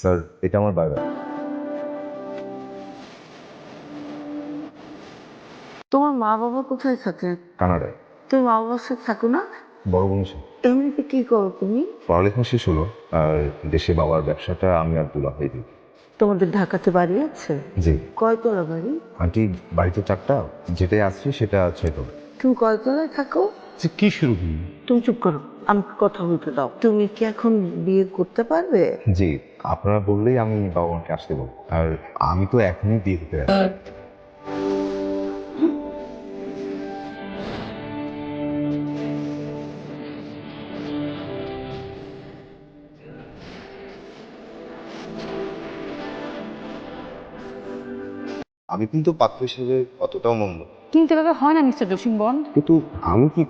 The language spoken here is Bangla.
স্যার, এটা আমার বাবা। তোমার মা বাবা কোথায় থাকে? কানাডায়। তুমি মা বাবার সাথে থাকো না? বড় বংশে এমনিতে কি করো তুমি? পড়ালেখা শেষ হলো, আর দেশে বাবার ব্যবসাটা আমি আর দুলা হয়ে দিই। তোমাদের ঢাকাতে বাড়ি আছে? জি। কয়তলা বাড়ি? আন্টি, বাড়িতে 4টা, যেটাই আসছি সেটা 6 তলা। তুমি কয়তলায় থাকো? কি শুরু করুন? তুমি চুপ করো, আমাকে কথা বলতে দাও। তুমি কি এখন বিয়ে করতে পারবে? জি, আপনারা বললেই আমি বাবা মাকে আসতে বলবো, আর আমি তো এখনই বিয়ে দিতে রাজি। আমি কিন্তু পাত্র হিসেবে অতটাও মন্দ, কিন্তু এভাবে হয় না মিস্টার জসিমবন। কিন্তু আমি কি